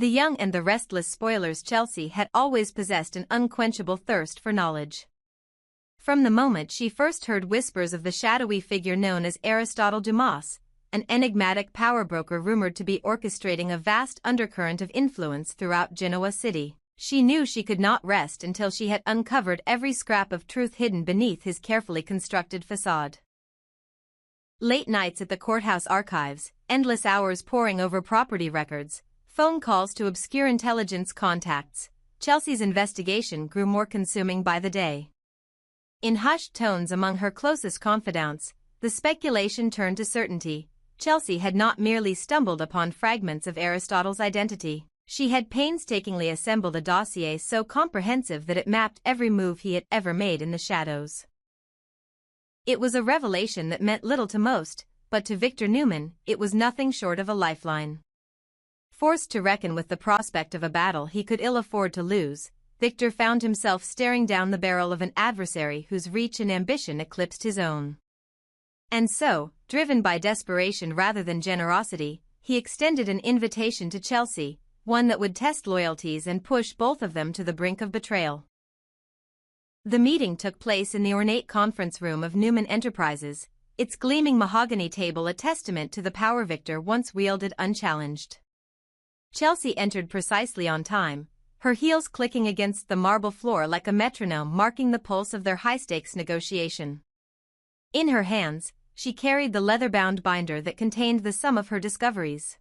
The young and the restless spoilers Chelsea had always possessed an unquenchable thirst for knowledge. From the moment she first heard whispers of the shadowy figure known as Aristotle Dumas, an enigmatic power broker rumored to be orchestrating a vast undercurrent of influence throughout Genoa City, she knew she could not rest until she had uncovered every scrap of truth hidden beneath his carefully constructed facade. Late nights at the courthouse archives, endless hours poring over property records, phone calls to obscure intelligence contacts, Chelsea's investigation grew more consuming by the day. In hushed tones among her closest confidants, the speculation turned to certainty. Chelsea had not merely stumbled upon fragments of Aristotle's identity, she had painstakingly assembled a dossier so comprehensive that it mapped every move he had ever made in the shadows. It was a revelation that meant little to most, but to Victor Newman, it was nothing short of a lifeline. Forced to reckon with the prospect of a battle he could ill afford to lose, Victor found himself staring down the barrel of an adversary whose reach and ambition eclipsed his own. And so, driven by desperation rather than generosity, he extended an invitation to Chelsea, one that would test loyalties and push both of them to the brink of betrayal. The meeting took place in the ornate conference room of Newman Enterprises, its gleaming mahogany table a testament to the power Victor once wielded unchallenged. Chelsea entered precisely on time, her heels clicking against the marble floor like a metronome marking the pulse of their high-stakes negotiation. In her hands, she carried the leather-bound binder that contained the sum of her discoveries.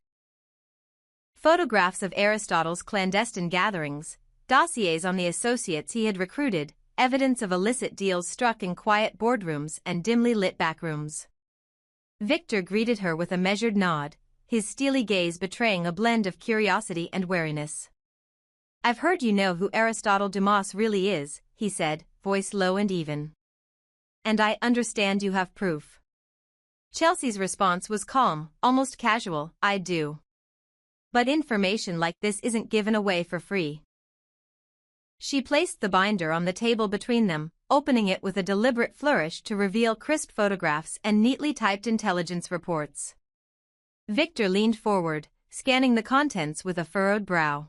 Photographs of Aristotle's clandestine gatherings, dossiers on the associates he had recruited, evidence of illicit deals struck in quiet boardrooms and dimly lit backrooms. Victor greeted her with a measured nod, his steely gaze betraying a blend of curiosity and wariness. "I've heard you know who Aristotle Dumas really is," he said, voice low and even. "And I understand you have proof." Chelsea's response was calm, almost casual, "I do. But information like this isn't given away for free." She placed the binder on the table between them, opening it with a deliberate flourish to reveal crisp photographs and neatly typed intelligence reports. Victor leaned forward, scanning the contents with a furrowed brow.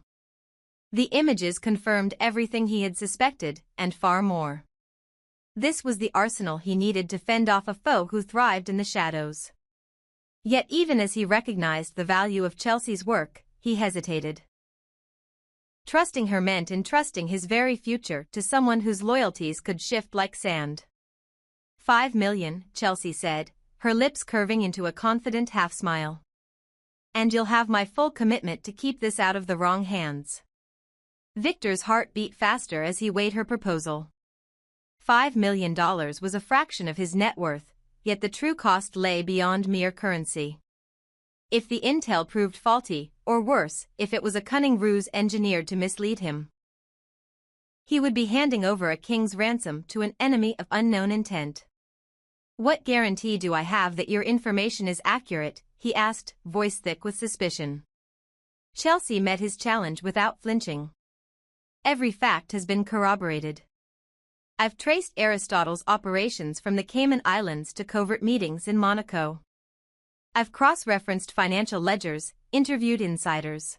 The images confirmed everything he had suspected, and far more. This was the arsenal he needed to fend off a foe who thrived in the shadows. Yet even as he recognized the value of Chelsea's work, he hesitated. Trusting her meant entrusting his very future to someone whose loyalties could shift like sand. "5 million, Chelsea said, her lips curving into a confident half-smile. "And you'll have my full commitment to keep this out of the wrong hands." Victor's heart beat faster as he weighed her proposal. $5 million was a fraction of his net worth, yet the true cost lay beyond mere currency. If the intel proved faulty, or worse, if it was a cunning ruse engineered to mislead him, he would be handing over a king's ransom to an enemy of unknown intent. "What guarantee do I have that your information is accurate?" he asked, voice thick with suspicion. Chelsea met his challenge without flinching. "Every fact has been corroborated. I've traced Aristotle's operations from the Cayman Islands to covert meetings in Monaco. I've cross-referenced financial ledgers, interviewed insiders.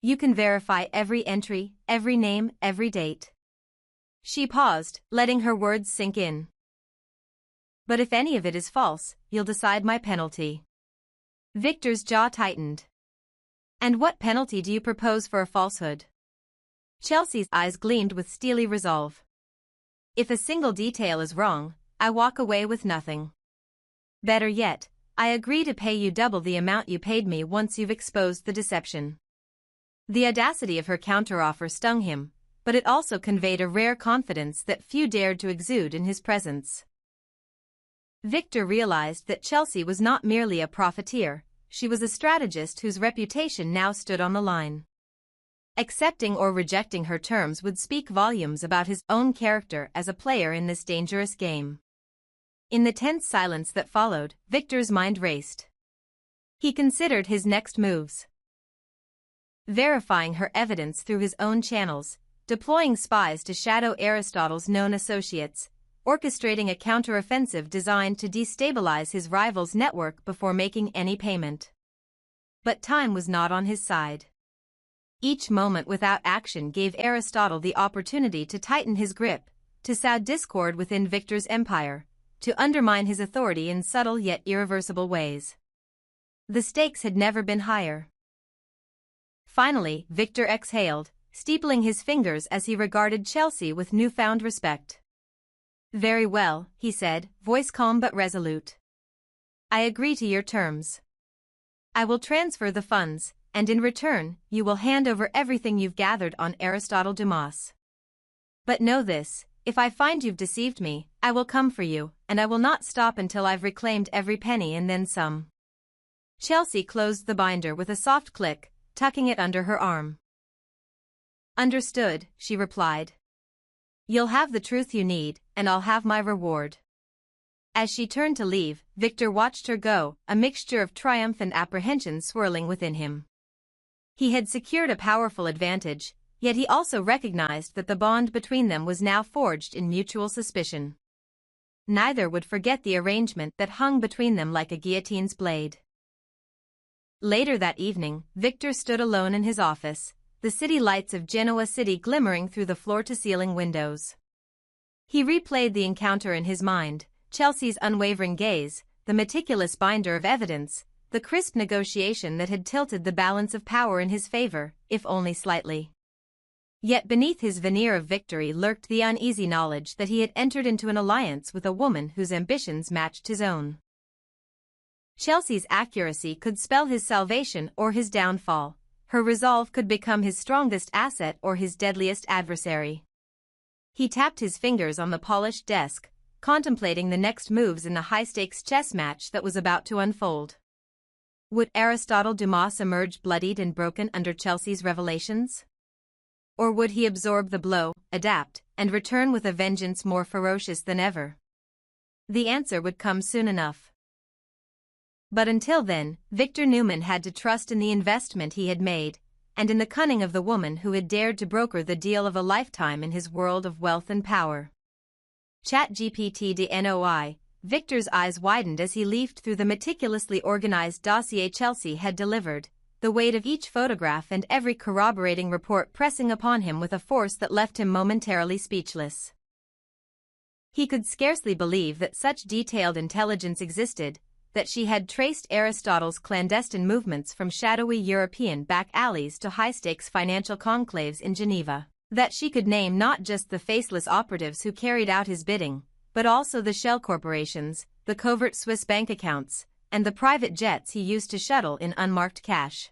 You can verify every entry, every name, every date." She paused, letting her words sink in. "But if any of it is false, you'll decide my penalty." Victor's jaw tightened. "And what penalty do you propose for a falsehood?" Chelsea's eyes gleamed with steely resolve. "If a single detail is wrong, I walk away with nothing. Better yet, I agree to pay you double the amount you paid me once you've exposed the deception." The audacity of her counteroffer stung him, but it also conveyed a rare confidence that few dared to exude in his presence. Victor realized that Chelsea was not merely a profiteer, she was a strategist whose reputation now stood on the line. Accepting or rejecting her terms would speak volumes about his own character as a player in this dangerous game. In the tense silence that followed, Victor's mind raced. He considered his next moves. Verifying her evidence through his own channels, deploying spies to shadow Aristotle's known associates, orchestrating a counteroffensive designed to destabilize his rival's network before making any payment. But time was not on his side. Each moment without action gave Aristotle the opportunity to tighten his grip, to sow discord within Victor's empire, to undermine his authority in subtle yet irreversible ways. The stakes had never been higher. Finally, Victor exhaled, steepling his fingers as he regarded Chelsea with newfound respect. "Very well," he said, voice calm but resolute. "I agree to your terms. I will transfer the funds, and in return, you will hand over everything you've gathered on Aristotle Dumas. But know this, if I find you've deceived me, I will come for you, and I will not stop until I've reclaimed every penny and then some." Chelsea closed the binder with a soft click, tucking it under her arm. "Understood," she replied. "You'll have the truth you need, and I'll have my reward." As she turned to leave, Victor watched her go, a mixture of triumph and apprehension swirling within him. He had secured a powerful advantage, yet he also recognized that the bond between them was now forged in mutual suspicion. Neither would forget the arrangement that hung between them like a guillotine's blade. Later that evening, Victor stood alone in his office, the city lights of Genoa City glimmering through the floor-to-ceiling windows. He replayed the encounter in his mind, Chelsea's unwavering gaze, the meticulous binder of evidence, the crisp negotiation that had tilted the balance of power in his favor, if only slightly. Yet beneath his veneer of victory lurked the uneasy knowledge that he had entered into an alliance with a woman whose ambitions matched his own. Chelsea's accuracy could spell his salvation or his downfall. Her resolve could become his strongest asset or his deadliest adversary. He tapped his fingers on the polished desk, contemplating the next moves in the high-stakes chess match that was about to unfold. Would Aristotle Dumas emerge bloodied and broken under Chelsea's revelations? Or would he absorb the blow, adapt, and return with a vengeance more ferocious than ever? The answer would come soon enough. But until then, Victor Newman had to trust in the investment he had made, and in the cunning of the woman who had dared to broker the deal of a lifetime in his world of wealth and power. ChatGPT DNOI, Victor's eyes widened as he leafed through the meticulously organized dossier Chelsea had delivered, the weight of each photograph and every corroborating report pressing upon him with a force that left him momentarily speechless. He could scarcely believe that such detailed intelligence existed, that she had traced Aristotle's clandestine movements from shadowy European back alleys to high-stakes financial conclaves in Geneva, that she could name not just the faceless operatives who carried out his bidding, but also the shell corporations, the covert Swiss bank accounts, and the private jets he used to shuttle in unmarked cash.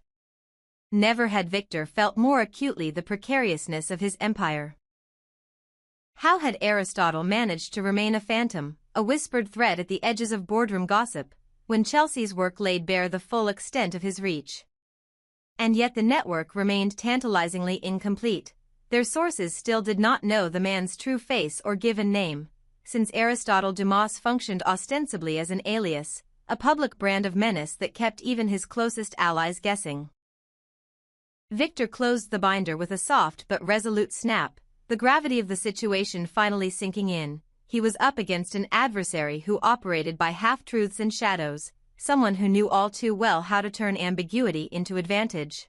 Never had Victor felt more acutely the precariousness of his empire. How had Aristotle managed to remain a phantom, a whispered thread at the edges of boardroom gossip, when Chelsea's work laid bare the full extent of his reach? And yet the network remained tantalizingly incomplete. Their sources still did not know the man's true face or given name, since Aristotle Dumas functioned ostensibly as an alias, a public brand of menace that kept even his closest allies guessing. Victor closed the binder with a soft but resolute snap, the gravity of the situation finally sinking in. He was up against an adversary who operated by half-truths and shadows, someone who knew all too well how to turn ambiguity into advantage.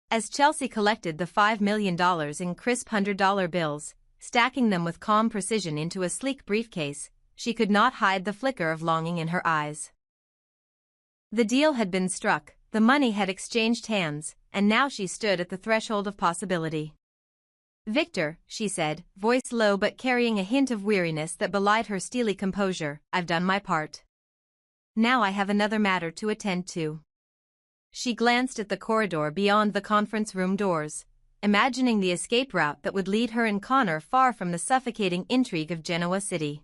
As Chelsea collected the $5 million in crisp $100 bills, stacking them with calm precision into a sleek briefcase, she could not hide the flicker of longing in her eyes. The deal had been struck, the money had exchanged hands, and now she stood at the threshold of possibility. "Victor," she said, voice low but carrying a hint of weariness that belied her steely composure, "I've done my part. Now I have another matter to attend to." She glanced at the corridor beyond the conference room doors, imagining the escape route that would lead her and Connor far from the suffocating intrigue of Genoa City.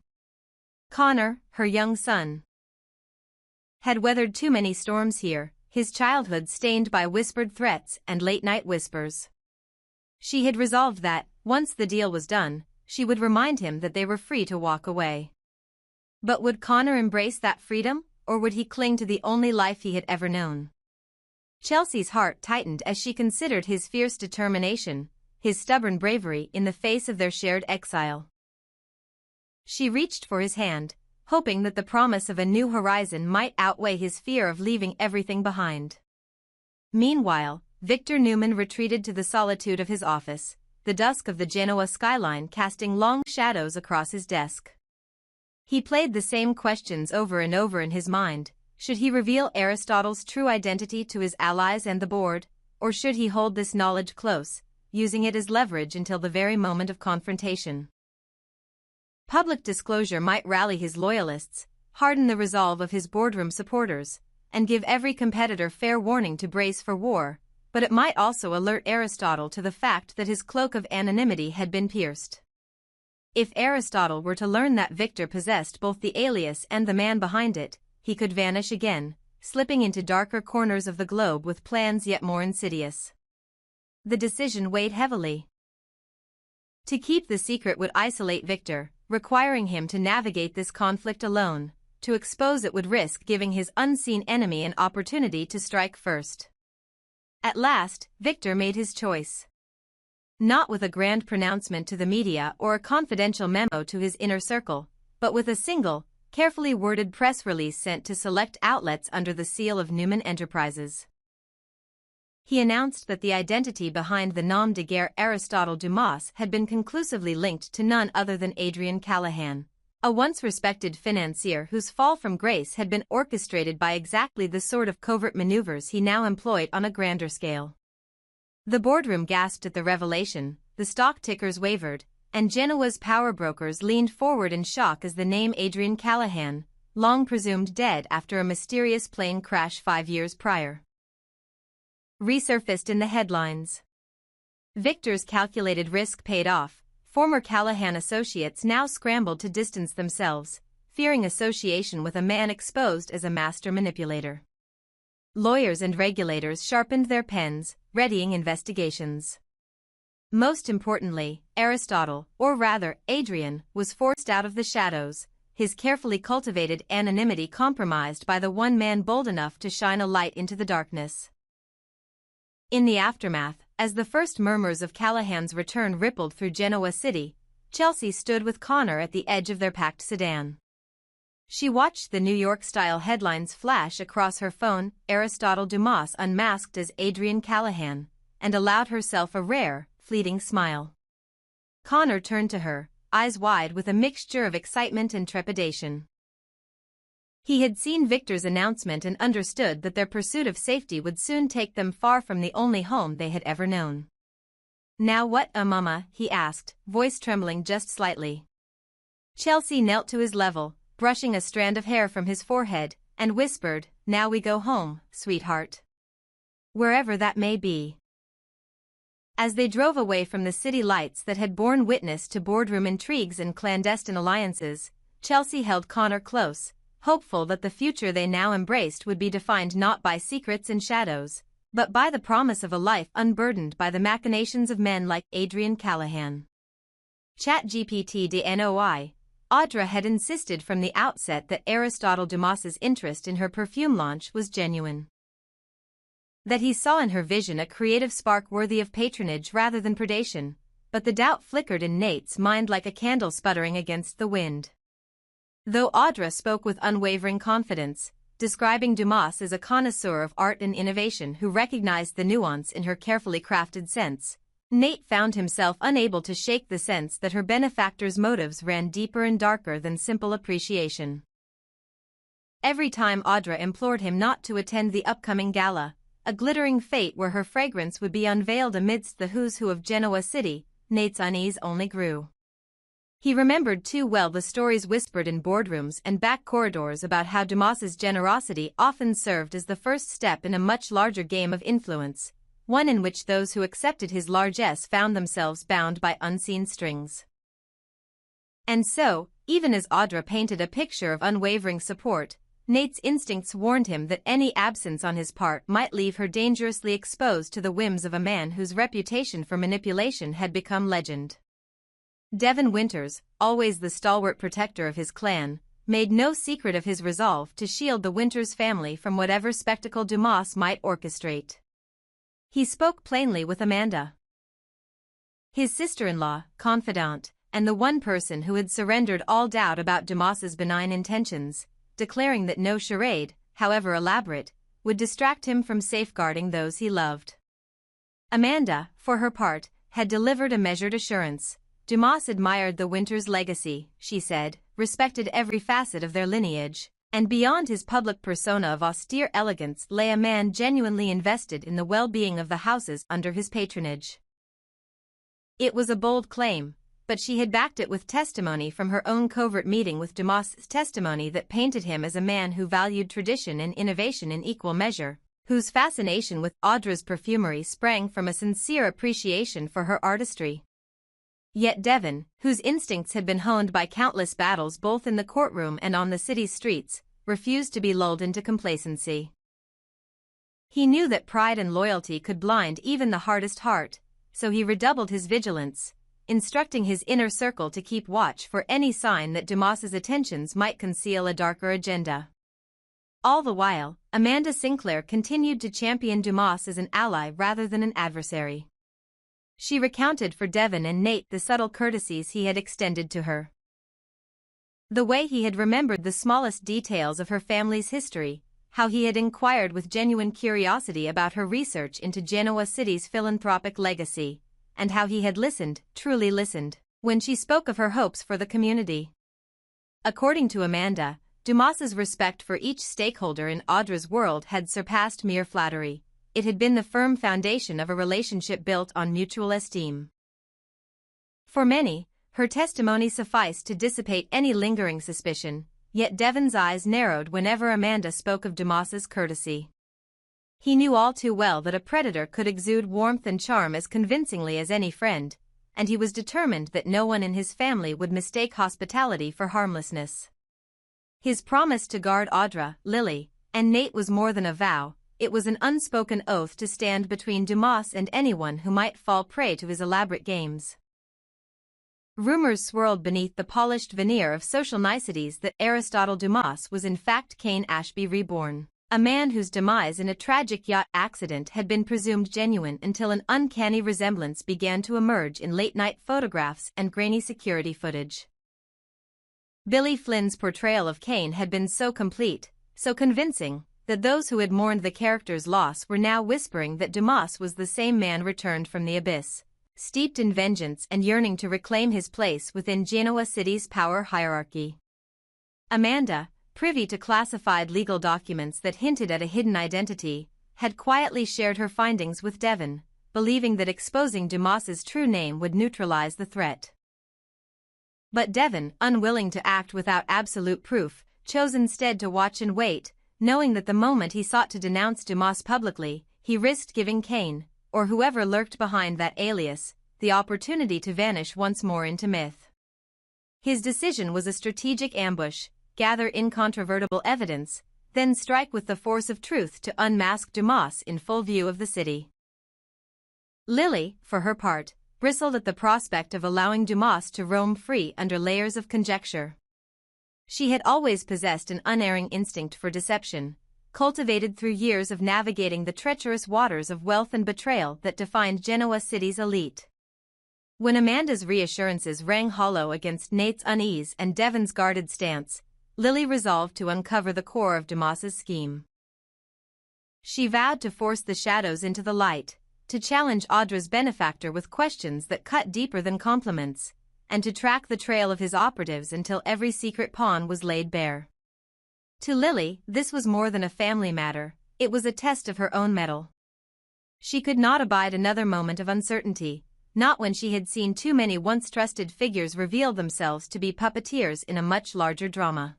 Connor, her young son, had weathered too many storms here, his childhood stained by whispered threats and late-night whispers. She had resolved that, once the deal was done, she would remind him that they were free to walk away. But would Connor embrace that freedom, or would he cling to the only life he had ever known? Chelsea's heart tightened as she considered his fierce determination, his stubborn bravery in the face of their shared exile. She reached for his hand, hoping that the promise of a new horizon might outweigh his fear of leaving everything behind. Meanwhile, Victor Newman retreated to the solitude of his office, the dusk of the Genoa skyline casting long shadows across his desk. He played the same questions over and over in his mind. Should he reveal Aristotle's true identity to his allies and the board, or should he hold this knowledge close, using it as leverage until the very moment of confrontation? Public disclosure might rally his loyalists, harden the resolve of his boardroom supporters, and give every competitor fair warning to brace for war, but it might also alert Aristotle to the fact that his cloak of anonymity had been pierced. If Aristotle were to learn that Victor possessed both the alias and the man behind it, he could vanish again, slipping into darker corners of the globe with plans yet more insidious. The decision weighed heavily. To keep the secret would isolate Victor, requiring him to navigate this conflict alone. To expose it would risk giving his unseen enemy an opportunity to strike first. At last, Victor made his choice. Not with a grand pronouncement to the media or a confidential memo to his inner circle, but with a single, carefully worded press release sent to select outlets under the seal of Newman Enterprises. He announced that the identity behind the nom de guerre Aristotle Dumas had been conclusively linked to none other than Adrian Callahan, a once-respected financier whose fall from grace had been orchestrated by exactly the sort of covert maneuvers he now employed on a grander scale. The boardroom gasped at the revelation, the stock tickers wavered, and Genoa's power brokers leaned forward in shock as the name Adrian Callahan, long presumed dead after a mysterious plane crash 5 years prior, resurfaced in the headlines. Victor's calculated risk paid off. Former Callahan associates now scrambled to distance themselves, fearing association with a man exposed as a master manipulator. Lawyers and regulators sharpened their pens, readying investigations. Most importantly, Aristotle, or rather, Adrian, was forced out of the shadows, his carefully cultivated anonymity compromised by the one man bold enough to shine a light into the darkness. In the aftermath, as the first murmurs of Callahan's return rippled through Genoa City, Chelsea stood with Connor at the edge of their packed sedan. She watched the New York-style headlines flash across her phone, Aristotle Dumas unmasked as Adrian Callahan, and allowed herself a rare, fleeting smile. Connor turned to her, eyes wide with a mixture of excitement and trepidation. He had seen Victor's announcement and understood that their pursuit of safety would soon take them far from the only home they had ever known. "Now what, mama?" he asked, voice trembling just slightly. Chelsea knelt to his level, brushing a strand of hair from his forehead, and whispered, "Now we go home, sweetheart. Wherever that may be." As they drove away from the city lights that had borne witness to boardroom intrigues and clandestine alliances, Chelsea held Connor close, hopeful that the future they now embraced would be defined not by secrets and shadows, but by the promise of a life unburdened by the machinations of men like Adrian Callahan. ChatGPT DNOI. Audra had insisted from the outset that Aristotle Dumas's interest in her perfume launch was genuine. That he saw in her vision a creative spark worthy of patronage rather than predation, but the doubt flickered in Nate's mind like a candle sputtering against the wind. Though Audra spoke with unwavering confidence, describing Dumas as a connoisseur of art and innovation who recognized the nuance in her carefully crafted scents, Nate found himself unable to shake the sense that her benefactor's motives ran deeper and darker than simple appreciation. Every time Audra implored him not to attend the upcoming gala, a glittering fete where her fragrance would be unveiled amidst the who's who of Genoa City, Nate's unease only grew. He remembered too well the stories whispered in boardrooms and back corridors about how Dumas's generosity often served as the first step in a much larger game of influence, one in which those who accepted his largesse found themselves bound by unseen strings. And so, even as Audra painted a picture of unwavering support, Nate's instincts warned him that any absence on his part might leave her dangerously exposed to the whims of a man whose reputation for manipulation had become legend. Devon Winters, always the stalwart protector of his clan, made no secret of his resolve to shield the Winters family from whatever spectacle Dumas might orchestrate. He spoke plainly with Amanda, his sister-in-law, confidant, and the one person who had surrendered all doubt about Dumas's benign intentions, declaring that no charade, however elaborate, would distract him from safeguarding those he loved. Amanda, for her part, had delivered a measured assurance. Dumas admired the Y&R's legacy, she said, respected every facet of their lineage, and beyond his public persona of austere elegance lay a man genuinely invested in the well-being of the houses under his patronage. It was a bold claim, but she had backed it with testimony from her own covert meeting with Dumas, testimony that painted him as a man who valued tradition and innovation in equal measure, whose fascination with Audra's perfumery sprang from a sincere appreciation for her artistry. Yet Devon, whose instincts had been honed by countless battles both in the courtroom and on the city's streets, refused to be lulled into complacency. He knew that pride and loyalty could blind even the hardest heart, so he redoubled his vigilance, instructing his inner circle to keep watch for any sign that Dumas's attentions might conceal a darker agenda. All the while, Amanda Sinclair continued to champion Dumas as an ally rather than an adversary. She recounted for Devon and Nate the subtle courtesies he had extended to her. The way he had remembered the smallest details of her family's history, how he had inquired with genuine curiosity about her research into Genoa City's philanthropic legacy, and how he had listened, truly listened, when she spoke of her hopes for the community. According to Amanda, Dumas's respect for each stakeholder in Audra's world had surpassed mere flattery. It had been the firm foundation of a relationship built on mutual esteem. For many, her testimony sufficed to dissipate any lingering suspicion, yet Devon's eyes narrowed whenever Amanda spoke of Dumas's courtesy. He knew all too well that a predator could exude warmth and charm as convincingly as any friend, and he was determined that no one in his family would mistake hospitality for harmlessness. His promise to guard Audra, Lily, and Nate was more than a vow. It was an unspoken oath to stand between Dumas and anyone who might fall prey to his elaborate games. Rumors swirled beneath the polished veneer of social niceties that Aristotle Dumas was in fact Cain Ashby reborn, a man whose demise in a tragic yacht accident had been presumed genuine until an uncanny resemblance began to emerge in late-night photographs and grainy security footage. Billy Flynn's portrayal of Cain had been so complete, so convincing, that those who had mourned the character's loss were now whispering that Dumas was the same man returned from the abyss, steeped in vengeance and yearning to reclaim his place within Genoa City's power hierarchy. Amanda, privy to classified legal documents that hinted at a hidden identity, had quietly shared her findings with Devon, believing that exposing Dumas's true name would neutralize the threat. But Devon, unwilling to act without absolute proof, chose instead to watch and wait, knowing that the moment he sought to denounce Dumas publicly, he risked giving Cain, or whoever lurked behind that alias, the opportunity to vanish once more into myth. His decision was a strategic ambush: gather incontrovertible evidence, then strike with the force of truth to unmask Dumas in full view of the city. Lily, for her part, bristled at the prospect of allowing Dumas to roam free under layers of conjecture. She had always possessed an unerring instinct for deception, cultivated through years of navigating the treacherous waters of wealth and betrayal that defined Genoa City's elite. When Amanda's reassurances rang hollow against Nate's unease and Devon's guarded stance, Lily resolved to uncover the core of Dumas's scheme. She vowed to force the shadows into the light, to challenge Audra's benefactor with questions that cut deeper than compliments, and to track the trail of his operatives until every secret pawn was laid bare. To Lily, this was more than a family matter, it was a test of her own mettle. She could not abide another moment of uncertainty, not when she had seen too many once trusted figures reveal themselves to be puppeteers in a much larger drama.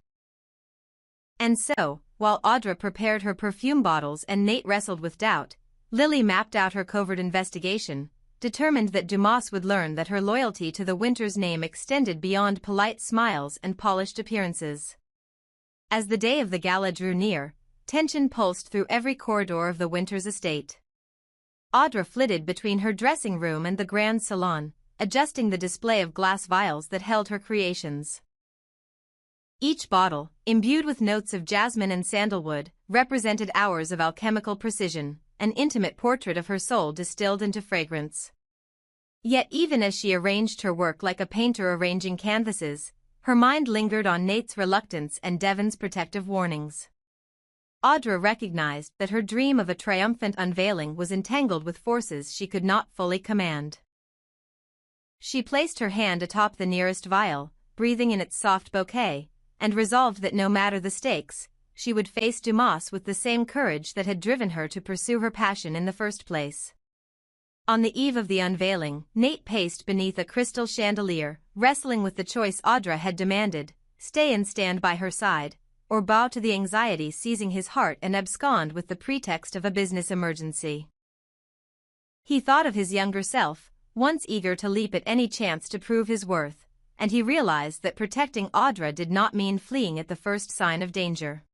And so, while Audra prepared her perfume bottles and Nate wrestled with doubt, Lily mapped out her covert investigation, determined that Dumas would learn that her loyalty to the Y&R's name extended beyond polite smiles and polished appearances. As the day of the gala drew near, tension pulsed through every corridor of the Y&R's estate. Audra flitted between her dressing room and the grand salon, adjusting the display of glass vials that held her creations. Each bottle, imbued with notes of jasmine and sandalwood, represented hours of alchemical precision, an intimate portrait of her soul distilled into fragrance. Yet even as she arranged her work like a painter arranging canvases, her mind lingered on Nate's reluctance and Devon's protective warnings. Audra recognized that her dream of a triumphant unveiling was entangled with forces she could not fully command. She placed her hand atop the nearest vial, breathing in its soft bouquet, and resolved that no matter the stakes, she would face Dumas with the same courage that had driven her to pursue her passion in the first place. On the eve of the unveiling, Nate paced beneath a crystal chandelier, wrestling with the choice Audra had demanded: stay and stand by her side, or bow to the anxiety seizing his heart and abscond with the pretext of a business emergency. He thought of his younger self, once eager to leap at any chance to prove his worth, and he realized that protecting Audra did not mean fleeing at the first sign of danger.